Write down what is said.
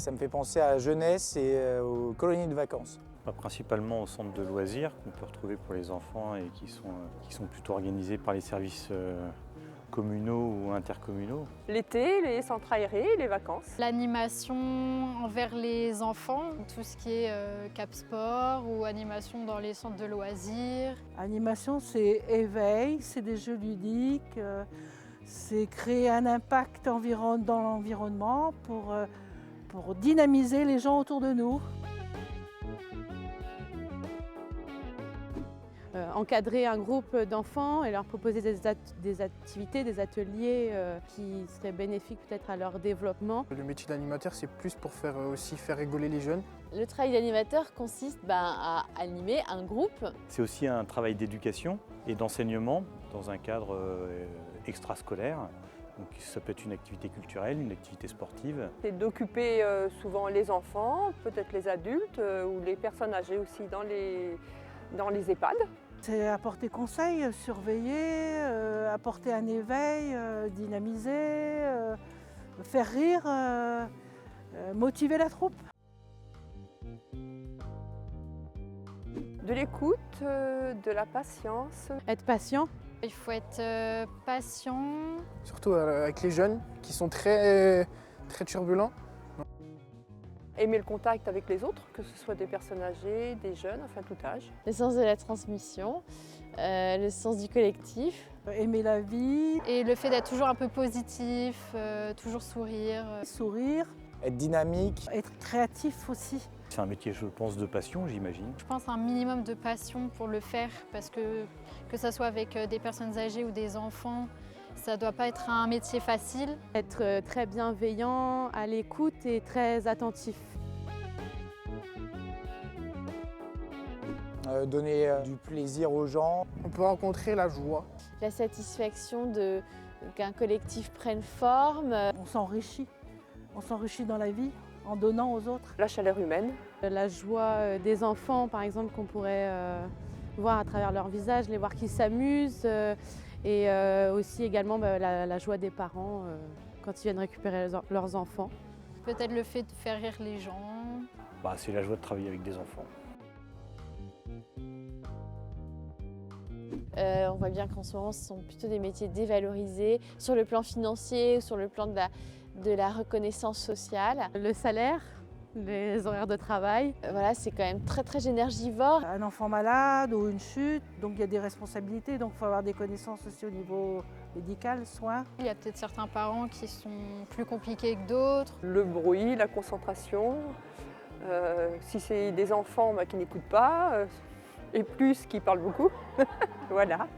Ça me fait penser à la jeunesse et aux colonies de vacances. Principalement au centre de loisirs qu'on peut retrouver pour les enfants et qui sont plutôt organisés par les services communaux ou intercommunaux. L'été, les centres aérés, les vacances. L'animation envers les enfants, tout ce qui est Cap Sport ou animation dans les centres de loisirs. Animation, c'est éveil, c'est des jeux ludiques, c'est créer un impact dans l'environnement pour dynamiser les gens autour de nous. Encadrer un groupe d'enfants et leur proposer des activités, des ateliers qui seraient bénéfiques peut-être à leur développement. Le métier d'animateur, c'est plus pour faire rigoler les jeunes. Le travail d'animateur consiste à animer un groupe. C'est aussi un travail d'éducation et d'enseignement dans un cadre extrascolaire. Donc ça peut être une activité culturelle, une activité sportive. C'est d'occuper souvent les enfants, peut-être les adultes ou les personnes âgées aussi dans les EHPAD. C'est apporter conseil, surveiller, apporter un éveil, dynamiser, faire rire, motiver la troupe. De l'écoute, de la patience. Être patient. Il faut être patient. Surtout avec les jeunes qui sont très turbulents. Aimer le contact avec les autres, que ce soit des personnes âgées, des jeunes, enfin tout âge. Le sens de la transmission, le sens du collectif. Aimer la vie. Et le fait d'être toujours un peu positif, toujours sourire. Sourire. Être dynamique. Être créatif aussi. C'est un métier, je pense, de passion, j'imagine. Je pense un minimum de passion pour le faire parce que ça soit avec des personnes âgées ou des enfants, ça ne doit pas être un métier facile. Être très bienveillant, à l'écoute et très attentif. Donner du plaisir aux gens. On peut rencontrer la joie. La satisfaction qu'un collectif prenne forme. On s'enrichit dans la vie en donnant aux autres. La chaleur humaine. La joie des enfants, par exemple, qu'on pourrait voir à travers leur visage, les voir qui s'amusent. Et aussi également la joie des parents quand ils viennent récupérer leurs enfants. Peut-être le fait de faire rire les gens. C'est la joie de travailler avec des enfants. On voit bien qu'en ce moment, ce sont plutôt des métiers dévalorisés sur le plan financier, sur le plan de la reconnaissance sociale. Le salaire, les horaires de travail. Voilà, c'est quand même très très énergivore. Un enfant malade ou une chute, donc il y a des responsabilités, donc il faut avoir des connaissances aussi au niveau médical, soins. Il y a peut-être certains parents qui sont plus compliqués que d'autres. Le bruit, la concentration. Si c'est des enfants qui n'écoutent pas, et plus qui parlent beaucoup. Voilà.